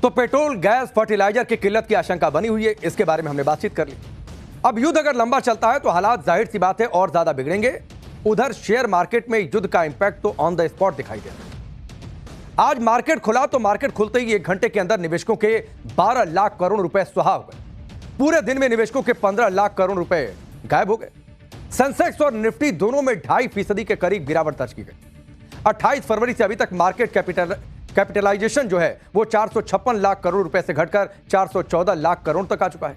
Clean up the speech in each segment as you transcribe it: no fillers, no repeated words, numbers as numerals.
तो petrol, gas, fertiliser की किल्लत की आशंका बनी हुई है। इसके बारे में हमने बातचीत कर ली। अब युद्ध अगर लंबा चलता है तो हालात जाहिर सी बात है और ज्यादा बिगड़ेंगे। उधर शेयर मार्केट में युद्ध का इंपैक्ट तो ऑन द स्पॉट दिखाई दे रहा है। आज मार्केट खुला तो मार्केट खुलते ही 1 घंटे के अंदर निवेशकों के 12 लाख करोड़ रुपए सुहा हो गए। पूरे दिन में निवेशकों के 15 लाख करोड़ रुपए गायब हो गए। सेंसेक्स और निफ्टी दोनों में 2.5% के करीब गिरावट दर्ज की गई। 28 फरवरी से अभी तक मार्केट कैपिटलाइजेशन जो है वो 456 लाख करोड़ रुपए से घटकर 414 लाख करोड़ तक आ चुका है।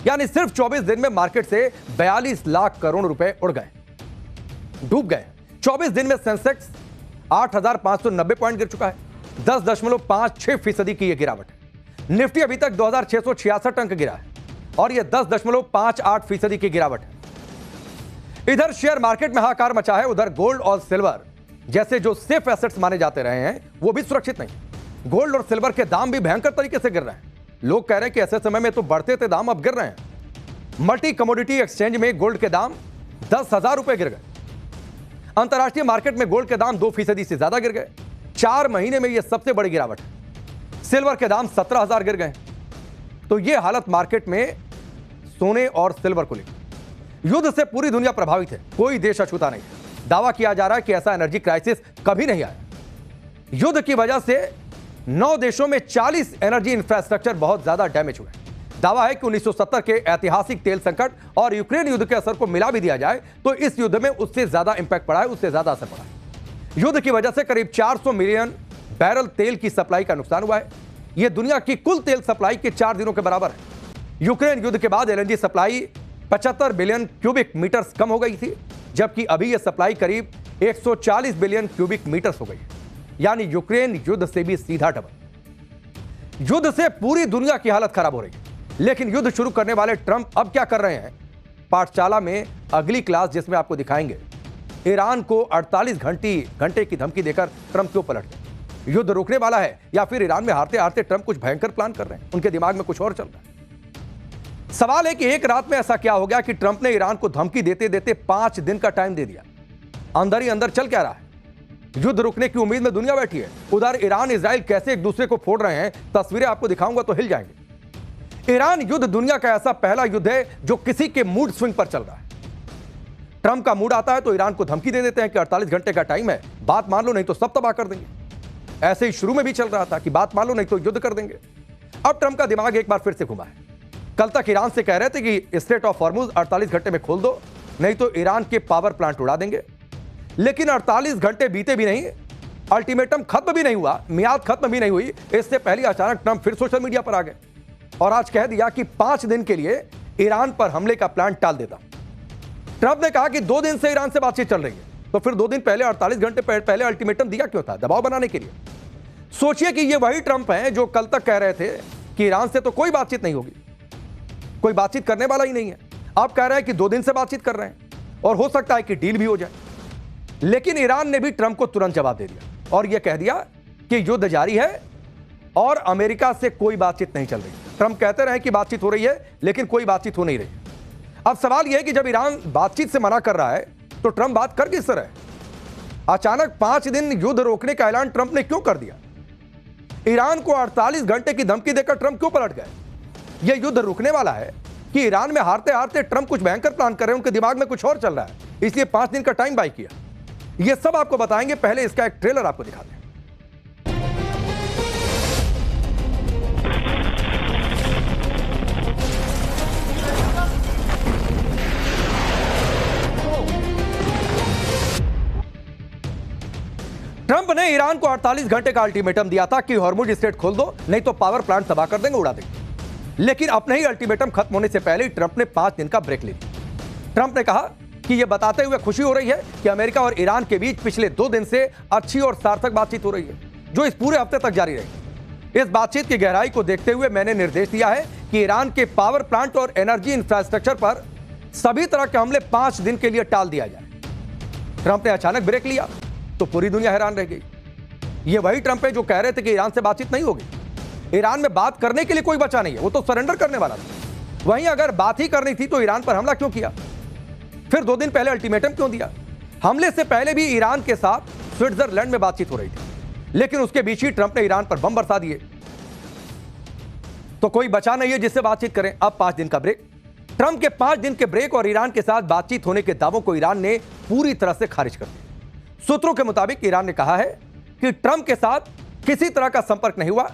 यानी सिर्फ 24 दिन में मार्केट से 42 लाख करोड़ रुपए उड़ गए, डूब गए। 24 दिन में सेंसेक्स 8,590 पॉइंट गिर चुका है, 10.56% की यह गिरावट है। निफ्टी अभी तक 2,666 अंक गिरा है और यह 10.58% की गिरावट है। इधर शेयर मार्केट में हाहाकार मचा है। उधर गोल्ड और सिल्वर जैसे जो सेफ एसेट्स माने जाते रहे हैं वो भी सुरक्षित नहीं। गोल्ड और सिल्वर के दाम भी भयंकर तरीके से गिर रहे हैं। लोग कह रहे हैं कि ऐसे समय में तो बढ़ते थे दाम, अब गिर रहे हैं। मल्टी कमोडिटी एक्सचेंज में गोल्ड के दाम 10,000 रुपए गिर गए। अंतर्राष्ट्रीय मार्केट में गोल्ड के दाम 2% से ज्यादा गिर गए। 4 महीने में यह सबसे बड़ी गिरावट है। सिल्वर के दाम 17,000 गिर गए। तो यह हालत मार्केट में सोने और सिल्वर को लेकर। युद्ध से पूरी दुनिया प्रभावित है, कोई देश अछूता नहीं। दावा किया जा रहा है कि ऐसा एनर्जी क्राइसिस कभी नहीं आया। युद्ध की वजह से 9 देशों में 40 एनर्जी इंफ्रास्ट्रक्चर बहुत ज्यादा डैमेज हुए। दावा है कि 1970 के ऐतिहासिक तेल संकट और यूक्रेन युद्ध के असर को मिला भी दिया जाए तो इस युद्ध में उससे ज्यादा इंपैक्ट पड़ा है, उससे ज्यादा असर पड़ा है। युद्ध की वजह से करीब 400 मिलियन बैरल तेल की सप्लाई का नुकसान हुआ है। यह दुनिया की कुल तेल सप्लाई के 4 दिनों के बराबर है। यूक्रेन युद्ध के बाद LNG supply 75 billion cubic metres कम हो गई थी, जबकि अभी यह सप्लाई करीब 140 बिलियन क्यूबिक मीटर्स हो गई है। यानी यूक्रेन युद्ध से भी सीधा डबल। युद्ध से पूरी दुनिया की हालत खराब हो रही है। लेकिन युद्ध शुरू करने वाले ट्रंप अब क्या कर रहे हैं? पाठशाला में अगली क्लास जिसमें आपको दिखाएंगे ईरान को 48 घंटे की धमकी देकर ट्रंप क्यों पलट गए। युद्ध रोकने वाला है या फिर ईरान में हारते हारते ट्रंप कुछ भयंकर प्लान कर रहे हैं, उनके दिमाग में कुछ और चल रहा है। सवाल है कि एक रात में ऐसा क्या हो गया कि ट्रंप ने ईरान को धमकी देते देते 5 दिन का टाइम दे दिया। अंदर ही अंदर चल क्या रहा है? युद्ध रुकने की उम्मीद में दुनिया बैठी है। उधर ईरान इजराइल कैसे एक दूसरे को फोड़ रहे हैं, तस्वीरें आपको दिखाऊंगा तो हिल जाएंगे। ईरान युद्ध दुनिया का ऐसा पहला युद्ध है जो किसी के मूड स्विंग पर चल रहा है। ट्रंप का मूड आता है तो ईरान को धमकी दे देते हैं कि 48 घंटे का टाइम है, बात मान लो नहीं तो सब तबाह कर देंगे। ऐसे ही शुरू में भी चल रहा था कि बात मान लो नहीं तो युद्ध कर देंगे। अब ट्रंप का दिमाग एक बार फिर से घुमा है। कल तक ईरान से कह रहे थे कि स्ट्रेट ऑफ हॉर्मुज 48 घंटे में खोल दो, नहीं तो ईरान के पावर प्लांट उड़ा देंगे। लेकिन 48 घंटे बीते भी नहीं, अल्टीमेटम खत्म भी नहीं हुआ, मियाद खत्म भी नहीं हुई, इससे पहले अचानक ट्रंप फिर सोशल मीडिया पर आ गए और आज कह दिया कि 5 दिन के लिए ईरान पर हमले का प्लान टाल देता। ट्रंप ने कहा कि 2 दिन से ईरान से बातचीत चल रही है, तो फिर 2 दिन पहले 48 घंटे पहले अल्टीमेटम दिया क्यों था? दबाव बनाने के लिए। सोचिए कि ये वही ट्रंप हैं जो कल तक कह रहे थे कि ईरान से तो कोई बातचीत नहीं होगी, कोई बातचीत करने वाला ही नहीं है। अब कह रहे हैं कि 2 दिन से बातचीत कर रहे हैं और हो सकता है कि डील भी हो जाए। लेकिन ईरान ने भी ट्रंप को तुरंत जवाब दे दिया और यह कह दिया कि युद्ध जारी है और अमेरिका से कोई बातचीत नहीं चल रही। ट्रंप कहते रहे कि बातचीत हो रही है, लेकिन कोई बातचीत हो नहीं रही। अब सवाल यह है कि जब ईरान बातचीत से मना कर रहा है तो ट्रंप बात कर किस तरह? अचानक 5 दिन युद्ध रोकने का ऐलान ट्रंप ने क्यों कर दिया? ईरान को 48 घंटे की धमकी देकर ट्रंप क्यों पलट गए? यह युद्ध रुकने वाला है कि ईरान में हारते हारते ट्रंप कुछ भयंकर प्लान कर रहे हैं, उनके दिमाग में कुछ और चल रहा है, इसलिए 5 दिन का टाइम बाय किया। यह सब आपको बताएंगे, पहले इसका एक ट्रेलर आपको दिखाते हैं। ट्रंप ने ईरान को 48 घंटे का अल्टीमेटम दिया था कि हॉर्मुज स्ट्रेट खोल दो, नहीं तो पावर प्लांट तबाह कर देंगे, उड़ा देंगे। लेकिन अपने ही अल्टीमेटम खत्म होने से पहले ही ट्रंप ने 5 दिन का ब्रेक ले लिया। ट्रंप ने कहा कि यह बताते हुए खुशी हो रही है कि अमेरिका और ईरान के बीच पिछले 2 दिन से अच्छी और सार्थक बातचीत हो रही है, जो इस पूरे हफ्ते तक जारी रहेगी। इस बातचीत की गहराई को देखते हुए मैंने निर्देश दिया है कि ईरान के पावर प्लांट और एनर्जी इंफ्रास्ट्रक्चर पर सभी तरह के हमले 5 दिन के लिए टाल दिया जाए। ट्रंप ने अचानक ब्रेक लिया तो पूरी दुनिया हैरान रह गई। यह वही ट्रंप है जो कह रहे थे कि ईरान से बातचीत नहीं होगी। ईरान में बात करने के लिए कोई बचा नहीं है, वो तो सरेंडर करने वाला था। वहीं अगर बात ही करनी थी तो ईरान पर हमला क्यों किया? फिर 2 दिन पहले अल्टीमेटम क्यों दिया? हमले से पहले भी ईरान के साथ स्विट्जरलैंड में बातचीत हो रही थी, लेकिन उसके बीच ही ट्रंप ने ईरान पर बम बरसा दिए। तो कोई बचा नहीं है जिससे बातचीत करें। अब 5 दिन का ब्रेक, ट्रंप के 5 दिन के ब्रेक और ईरान के साथ बातचीत होने के दावों को ईरान ने पूरी तरह से खारिज कर दिया। सूत्रों के मुताबिक ईरान ने कहा है कि ट्रंप के साथ किसी तरह का संपर्क नहीं हुआ।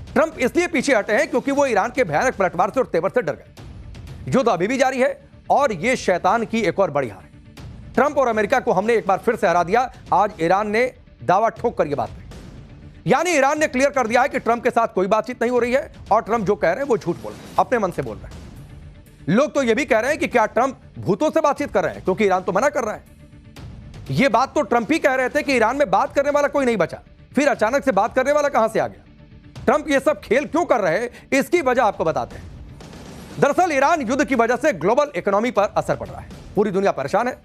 ट्रंप इसलिए पीछे हटे हैं क्योंकि वो ईरान के भयानक पलटवार से और तेवर से डर गए। युद्ध अभी भी जारी है और यह शैतान की एक और बड़ी हार है। ट्रंप और अमेरिका को हमने एक बार फिर से हरा दिया। आज ईरान ने दावा ठोक कर यह बात कही, यानी ईरान ने क्लियर कर दिया है कि ट्रंप के साथ कोई बातचीत नहीं हो रही है और ट्रंप जो कह रहे हैं वो झूठ बोल रहे हैं, अपने मन से बोल रहे हैं। लोग तो यह भी कह रहे हैं कि क्या ट्रंप भूतों से बातचीत कर रहे हैं, क्योंकि ईरान तो मना कर रहा है। यह बात तो ट्रंप ही कह रहे थे कि ईरान में बात करने वाला कोई नहीं बचा, फिर अचानक से बात करने वाला कहां से आ गया। ट्रंप ये सब खेल क्यों कर रहे हैं, इसकी वजह आपको बताते हैं। दरअसल ईरान युद्ध की वजह से ग्लोबल इकोनॉमी पर असर पड़ रहा है। पूरी दुनिया परेशान है,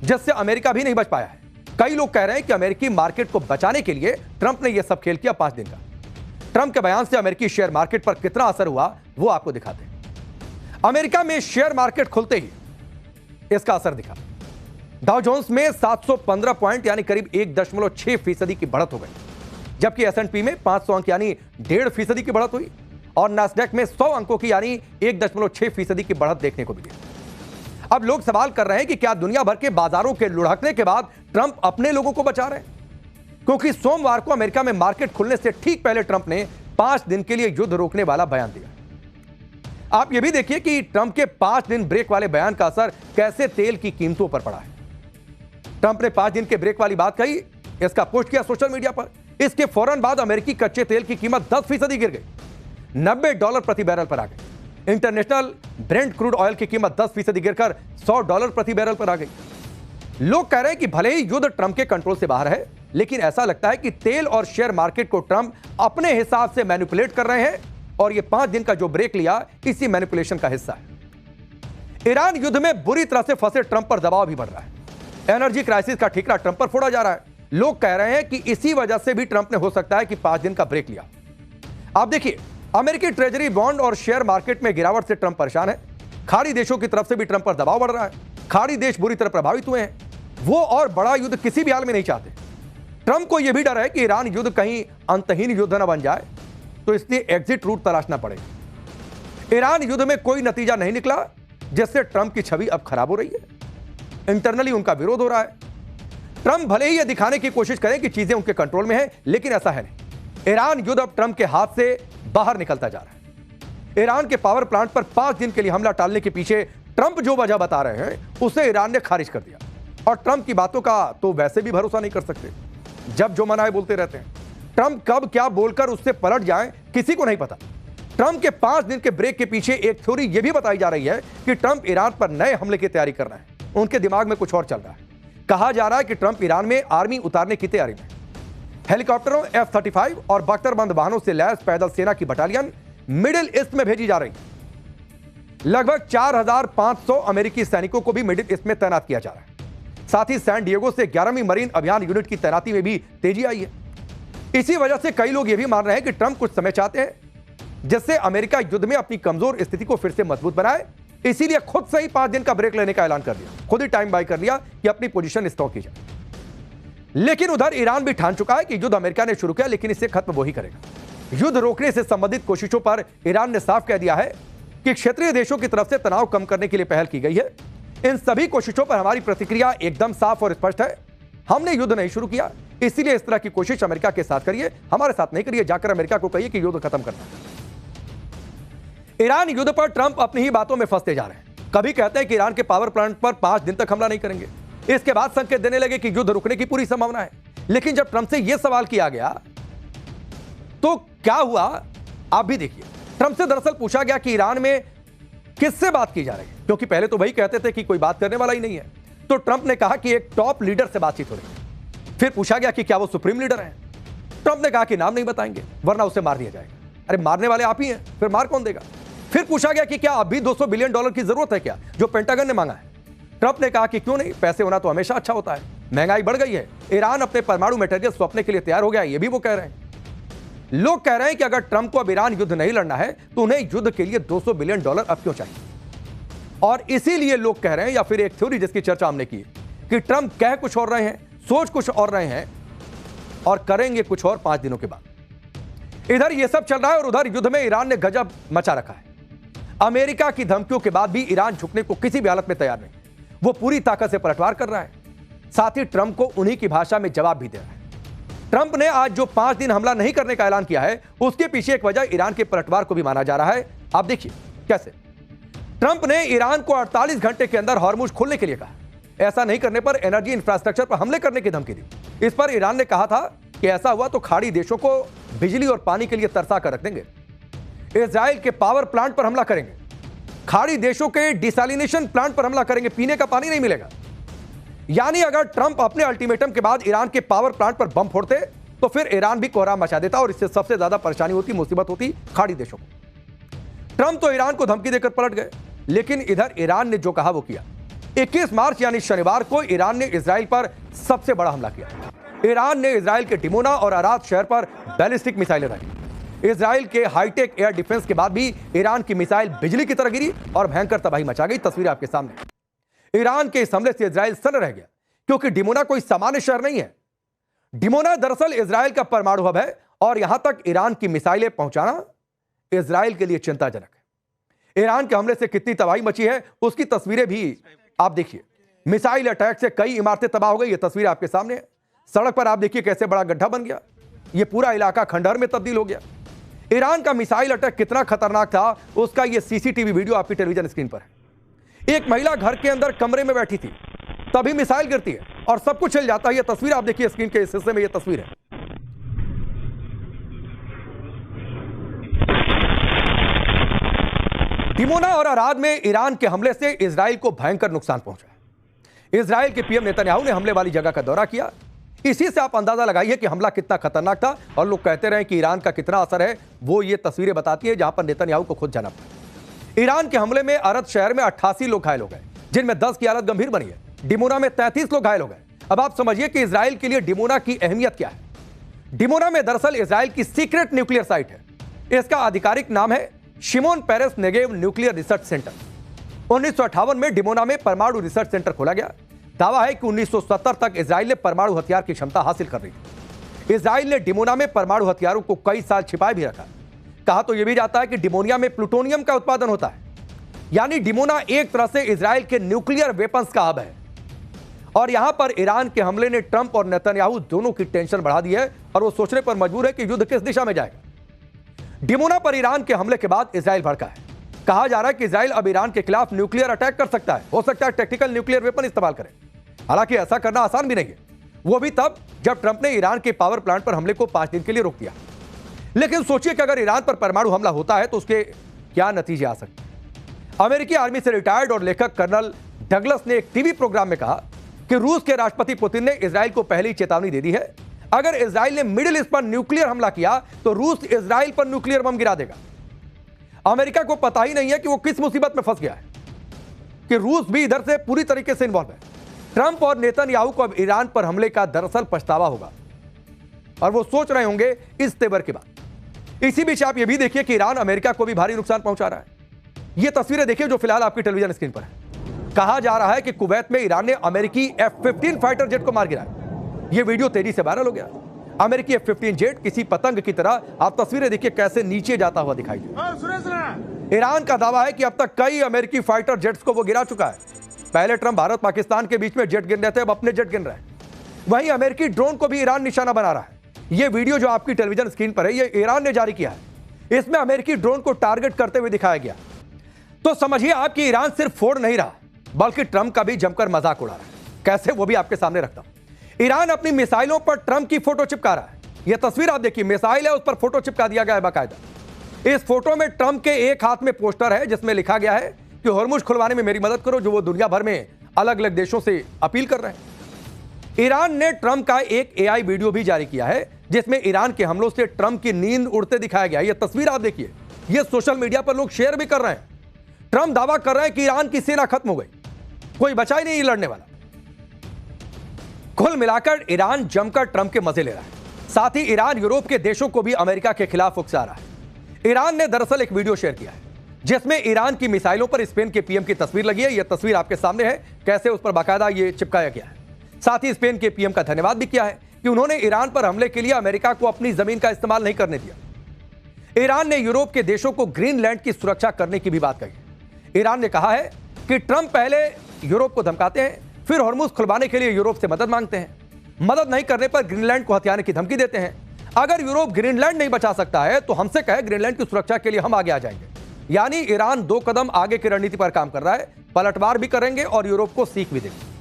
जिससे अमेरिका भी नहीं बच पाया है। कई लोग कह रहे हैं कि अमेरिकी मार्केट को बचाने के लिए ट्रंप ने यह सब खेल किया 5 दिन का। ट्रंप के बयान से अमेरिकी शेयर मार्केट पर कितना असर हुआ वो आपको दिखाते हैं। अमेरिका में शेयर मार्केट खुलते ही इसका असर दिखा। डाउ जोन्स में 715 पॉइंट यानी करीब 1.6% की बढ़त हो गई, जबकि S&P में 500 अंक यानी 1.5% की बढ़त हुई और नास्डैक में 100 अंकों की यानी 1.6% की बढ़त देखने को मिली। अब लोग सवाल कर रहे हैं कि क्या दुनिया भर के बाजारों के लुढ़कने के बाद ट्रंप अपने लोगों को बचा रहे हैं, क्योंकि सोमवार को अमेरिका में मार्केट खुलने से ठीक पहले ट्रंप ने 5 दिन के लिए युद्ध रोकने वाला बयान दिया। आप यह भी देखिए कि ट्रंप के 5 दिन ब्रेक वाले बयान का असर कैसे तेल की कीमतों पर पड़ा है। ट्रंप ने 5 दिन के ब्रेक वाली बात कही, इसका पोस्ट किया सोशल मीडिया पर। इसके फौरन बाद अमेरिकी कच्चे तेल की कीमत 10% गिर गई, $90 प्रति बैरल पर आ गई। इंटरनेशनल ब्रेंट क्रूड ऑयल की कीमत 10% गिरकर $100 प्रति बैरल पर आ गई। लोग कह रहे हैं कि भले ही युद्ध ट्रंप के कंट्रोल से बाहर है, लेकिन ऐसा लगता है कि तेल और शेयर मार्केट को ट्रंप अपने हिसाब से मैनिपुलेट कर रहे हैं और यह 5 दिन का जो ब्रेक लिया इसी मैनिपुलेशन का हिस्सा है। ईरान युद्ध में बुरी तरह से फंसे ट्रंप पर दबाव भी बढ़ रहा है। एनर्जी क्राइसिस का ठिकरा ट्रंप पर फोड़ा जा रहा है। लोग कह रहे हैं कि इसी वजह से भी ट्रंप ने हो सकता है कि 5 दिन का ब्रेक लिया। आप देखिए, अमेरिकी ट्रेजरी बॉन्ड और शेयर मार्केट में गिरावट से ट्रंप परेशान है। खाड़ी देशों की तरफ से भी ट्रंप पर दबाव बढ़ रहा है। खाड़ी देश बुरी तरह प्रभावित हुए हैं, वो और बड़ा युद्ध किसी भी हाल में नहीं चाहते। ट्रंप को यह भी डर है कि ईरान युद्ध कहीं अंतहीन युद्ध न बन जाए, तो इसलिए एग्जिट रूट तलाशना पड़ेगा। ईरान युद्ध में कोई नतीजा नहीं निकला, जिससे ट्रंप की छवि अब खराब हो रही है। इंटरनली उनका विरोध हो रहा है। ट्रंप भले ही यह दिखाने की कोशिश करें कि चीजें उनके कंट्रोल में है, लेकिन ऐसा है नहीं। ईरान युद्ध अब ट्रंप के हाथ से बाहर निकलता जा रहा है। ईरान के पावर प्लांट पर 5 दिन के लिए हमला टालने के पीछे ट्रंप जो वजह बता रहे हैं उसे ईरान ने खारिज कर दिया। और ट्रंप की बातों का तो वैसे भी भरोसा नहीं कर सकते, जब जो मना है बोलते रहते हैं। ट्रंप कब क्या बोलकर उससे पलट जाए किसी को नहीं पता। ट्रंप के 5 दिन के ब्रेक के पीछे एक थ्योरी यह भी बताई जा रही है कि ट्रंप ईरान पर नए हमले की तैयारी कर रहे हैं। उनके दिमाग में कुछ और चल रहा है। कहा जा रहा है कि ट्रंप ईरान में आर्मी उतारने की तैयारी में हेलीकॉप्टरों F-35 और बख्तरबंद वाहनों से लैस पैदल सेना की बटालियन मिडिल ईस्ट में भेजी जा रही है। लगभग 4500 अमेरिकी सैनिकों को भी मिडिल ईस्ट में तैनात किया जा रहा है। साथ ही सैन डिएगो से 11वीं मरीन अभियान यूनिट की तैनाती में भी तेजी आई है। इसी वजह से कई लोग यह भी मान रहे हैं कि ट्रंप कुछ समय चाहते हैं, जिससे अमेरिका युद्ध में अपनी कमजोर स्थिति को फिर से मजबूत बनाए। इसीलिए खुद से ही 5 दिन का ब्रेक लेने का ऐलान कर दिया, खुद ही टाइम बाय कर लिया कि अपनी पोजीशन स्टॉक की जाए। लेकिन उधर ईरान भी ठान चुका है कि युद्ध अमेरिका ने शुरू किया, लेकिन इसे खत्म वही करेगा। युद्ध रोकने से संबंधित कोशिशों पर ईरान ने साफ कह दिया है कि क्षेत्रीय देशों की तरफ से तनाव कम करने के लिए पहल की गई है। इन सभी कोशिशों पर हमारी प्रतिक्रिया एकदम साफ और स्पष्ट है। हमने युद्ध नहीं शुरू किया, इसीलिए इस तरह की कोशिश अमेरिका के साथ करिए, हमारे साथ नहीं करिए। जाकर अमेरिका को कहिए कि युद्ध खत्म करना। ईरान युद्ध पर ट्रंप अपनी ही बातों में फंसते जा रहे हैं। कभी कहते हैं कि ईरान के पावर प्लांट पर 5 दिन तक हमला नहीं करेंगे, इसके बाद संकेत देने लगे कि युद्ध रुकने की पूरी संभावना है। लेकिन जब ट्रंप से यह सवाल किया गया तो क्या हुआ आप भी देखिए। ट्रंप से दरअसल पूछा गया कि ईरान में किससे बात की जा रही है, क्योंकि पहले तो वही कहते थे कि कोई बात करने वाला ही नहीं है। तो ट्रंप ने कहा कि एक टॉप लीडर से बातचीत हो रही है। फिर पूछा गया कि क्या वो सुप्रीम लीडर है। ट्रंप ने कहा कि नाम नहीं बताएंगे वरना उसे मार दिया जाएगा। अरे मारने वाले आप ही हैं, फिर मार कौन देगा। फिर पूछा गया कि क्या अभी $200 बिलियन की जरूरत है क्या, जो पेंटागन ने मांगा है। ट्रंप ने कहा कि क्यों नहीं, पैसे होना तो हमेशा अच्छा होता है। महंगाई बढ़ गई है, ईरान अपने परमाणु मटेरियल स्वप्न के लिए तैयार हो गया है, ये भी वो कह रहे हैं। लोग कह रहे हैं कि अगर ट्रंप को अब ईरान युद्ध नहीं लड़ना है तो उन्हें युद्ध के लिए $200 बिलियन अब क्यों चाहिए। और इसीलिए लोग कह रहे हैं, या फिर एक थ्योरी जिसकी चर्चा हमने की, कि ट्रंप कह कुछ और रहे हैं, सोच कुछ और रहे हैं और करेंगे कुछ और 5 दिनों के बाद। इधर ये सब चल रहा है और उधर युद्ध में ईरान ने गजब मचा रखा है। अमेरिका की धमकियों के बाद भी ईरान झुकने को किसी भी हालत में तैयार नहीं। वो पूरी ताकत से पलटवार कर रहा है, साथ ही ट्रंप को उन्हीं की भाषा में जवाब भी दे रहा है। ट्रंप ने आज जो 5 दिन हमला नहीं करने का ऐलान किया है, उसके पीछे एक वजह ईरान के पलटवार को भी माना जा रहा है। आप देखिए कैसे ट्रंप ने ईरान को 48 घंटे के अंदर हॉर्मुज खोलने के लिए कहा। ऐसा नहीं करने पर एनर्जी इंफ्रास्ट्रक्चर पर हमले करने की धमकी दी। इस पर ईरान ने कहा था कि ऐसा हुआ तो खाड़ी देशों को बिजली और पानी के लिए तरसा कर रख देंगे। इजराइल के पावर प्लांट पर हमला करेंगे, खाड़ी देशों के डिसैलिनेशन प्लांट पर हमला करेंगे, पीने का पानी नहीं मिलेगा। यानी अगर ट्रंप अपने अल्टीमेटम के बाद ईरान के पावर प्लांट पर बम फोड़ते तो फिर ईरान भी कोहराम मचा देता और इससे सबसे ज्यादा परेशानी होती, मुसीबत होती खाड़ी देशों को। ट्रंप तो ईरान को धमकी देकर पलट गए, लेकिन इधर ईरान ने जो कहा वो किया। 21 मार्च यानी शनिवार को ईरान ने इजराइल पर सबसे बड़ा हमला किया। ईरान ने इजराइल के डिमोना और अराद शहर पर बैलिस्टिक मिसाइलें दागी। इजराइल के हाईटेक एयर डिफेंस के बाद भी ईरान की मिसाइल बिजली की तरह गिरी और भयंकर तबाही मचा गई। तस्वीरें आपके सामने। ईरान के इस हमले से इजराइल सन्न रह गया, क्योंकि डिमोना कोई सामान्य शहर नहीं है। डिमोना दरअसल इजराइल का परमाणु हब है और यहां तक ईरान की मिसाइलें पहुंचाना इजराइल के लिए चिंताजनक है। ईरान के हमले से कितनी तबाही मची है उसकी तस्वीरें भी आप देखिए। मिसाइल अटैक से कई इमारतें तबाह हो गई। ये तस्वीर आपके सामने है। सड़क पर आप देखिए कैसे बड़ा गड्ढा बन गया। ये पूरा इलाका खंडहर में तब्दील हो गया। ईरान का मिसाइल अटैक कितना खतरनाक था उसका ये सीसीटीवी वीडियो आपकी टेलीविजन स्क्रीन पर है। एक महिला घर के अंदर कमरे में बैठी थी, तभी मिसाइल गिरती है और सब कुछ हिल जाता है। ये तस्वीर आप देखिए स्क्रीन के इस हिस्से में, ये तस्वीर है। डिमोना और अराद में ईरान के हमले से इजराइल को भयंकर नुकसान पहुंचा। इजराइल के पीएम नेतन्याहू ने हमले वाली जगह का दौरा किया। इसी से आप अंदाजा लगाइए कि हमला कितना खतरनाक था। और लोग कहते रहे कि ईरान का कितना असर है, वो ये तस्वीरें बताती है जहां पर नेतन्याहू को खुद जाना पड़ा। ईरान के हमले में अरद शहर में 88 लोग घायल हो गए, जिनमें 10 की हालत गंभीर बनी है। डिमोना में 33 लोग घायल हो गए। अब आप समझिए कि इजराइल के लिए डिमोना की अहमियत क्या है। डिमोना में दरअसल इजराइल की सीक्रेट न्यूक्लियर साइट है। इसका आधिकारिक नाम है Shimon Peres Negev nuclear research centre. 1958 में डिमोना में परमाणु रिसर्च सेंटर खोला गया। दावा है कि 1970 तक इजराइल ने परमाणु हथियार की क्षमता हासिल कर रही थी। इजराइल ने डिमोना में परमाणु हथियारों को कई साल छिपाए भी रखा। कहा तो यह भी जाता है कि डिमोनिया में प्लूटोनियम का उत्पादन होता है। यानी डिमोना एक तरह से इजराइल के न्यूक्लियर वेपन्स का हब है। और यहां पर ईरान के हमले ने ट्रंप और नेतन्याहू दोनों की टेंशन बढ़ा दी है और वो सोचने पर मजबूर है कि युद्ध किस दिशा में जाएगा। डिमोना पर ईरान के हमले के बाद इजराइल भड़का है। कहा जा रहा है कि इजराइल अब ईरान के खिलाफ न्यूक्लियर अटैक कर सकता है। हो सकता है टैक्टिकल न्यूक्लियर वेपन इस्तेमाल करे। हालांकि ऐसा करना आसान भी नहीं है, वो भी तब जब ट्रंप ने ईरान के पावर प्लांट पर हमले को 5 दिन के लिए रोक दिया। लेकिन सोचिए कि अगर ईरान पर परमाणु हमला होता है तो उसके क्या नतीजे आ सकते हैं। अमेरिकी आर्मी से रिटायर्ड और लेखक कर्नल डगलस ने एक टीवी प्रोग्राम में कहा कि रूस के राष्ट्रपति पुतिन ने इजराइल को पहले ही चेतावनी दे दी है। अगर इजराइल ने मिडिल ईस्ट पर न्यूक्लियर हमला किया तो रूस इजराइल पर न्यूक्लियर बम गिरा देगा। अमेरिका को पता ही नहीं है कि वो किस मुसीबत में फंस गया है, कि रूस भी इधर से पूरी तरीके से इन्वॉल्व है। ट्रंप और नेतन्याहू को अब ईरान पर हमले का दरअसल पछतावा होगा और वो सोच रहे होंगे इस तेवर के बाद। इसी बीच आप ये भी देखिए कि ईरान अमेरिका को भी भारी नुकसान पहुंचा रहा है। ये तस्वीरें देखिए जो फिलहाल आपकी टेलीविजन स्क्रीन पर है। कहा जा रहा है कि कुवैत में ईरान ने अमेरिकी F-15 फाइटर जेट को मार गिराया। ये वीडियो तेजी से वायरल हो गया। अमेरिकी F-15 जेट किसी पतंग की तरह, आप तस्वीरें देखिए कैसे नीचे जाता हुआ दिखाई दे। ईरान का दावा है कि अब तक कई अमेरिकी फाइटर जेट्स को वो गिरा चुका है। पहले ट्रंप भारत पाकिस्तान के बीच में जेट गिन रहे थे, अब अपने जेट गिन रहे हैं। वहीं अमेरिकी ड्रोन को भी ईरान निशाना बना रहा है। ये वीडियो जो आपकी टेलीविजन स्क्रीन पर है, ये ईरान ने जारी किया है। इसमें अमेरिकी ड्रोन को टारगेट करते हुए दिखाया गया। तो समझिए आप कि ईरान सिर्फ फोड़ नहीं रहा, बल्कि ट्रंप का भी जमकर मजाक उड़ा रहा है। कैसे, वो भी आपके सामने रखता हूं। ईरान अपनी मिसाइलों पर ट्रंप की फोटो चिपका रहा है। यह तस्वीर आप देखिए, मिसाइल है, उस पर फोटो चिपका दिया गया है बाकायदा। इस फोटो में ट्रंप के एक हाथ में पोस्टर है जिसमें लिखा गया है कि हॉर्मुज खुलवाने में मेरी मदद करो, जो वो दुनिया भर में अलग अलग देशों से अपील कर रहे हैं। ईरान ने ट्रंप का एक AI वीडियो भी जारी किया है जिसमें ईरान के हमलों से ट्रंप की नींद उड़ते दिखाया गया। यह तस्वीर आप देखिए, यह सोशल मीडिया पर लोग शेयर भी कर रहे हैं। ट्रंप दावा कर रहे हैं कि ईरान की सेना खत्म हो गई, कोई बचा ही नहीं लड़ने वाला। कुल मिलाकर ईरान जमकर ट्रंप के मजे ले रहा है। साथ ही ईरान यूरोप के देशों को भी अमेरिका के खिलाफ उकसा रहा है। ईरान ने दरअसल एक वीडियो शेयर किया है जिसमें ईरान की मिसाइलों पर स्पेन के पीएम की तस्वीर लगी है। यह तस्वीर आपके सामने है, कैसे उस पर बाकायदा ये चिपकाया गया है। साथ ही स्पेन के पीएम का धन्यवाद भी किया है कि उन्होंने ईरान पर हमले के लिए अमेरिका को अपनी जमीन का इस्तेमाल नहीं करने दिया। ईरान ने यूरोप के देशों को ग्रीनलैंड की सुरक्षा करने की भी बात कही। ईरान ने कहा है कि ट्रंप पहले यूरोप को धमकाते हैं, फिर हॉर्मुज खुलवाने के लिए यूरोप से मदद मांगते हैं। मदद नहीं करने पर ग्रीनलैंड को हथियाने की धमकी देते हैं। अगर यूरोप ग्रीनलैंड नहीं बचा सकता है तो हमसे कहे, ग्रीनलैंड की सुरक्षा के लिए हम आगे आ जाएंगे। यानी ईरान 2 कदम आगे की रणनीति पर काम कर रहा है, पलटवार भी करेंगे और यूरोप को सीख भी देंगे।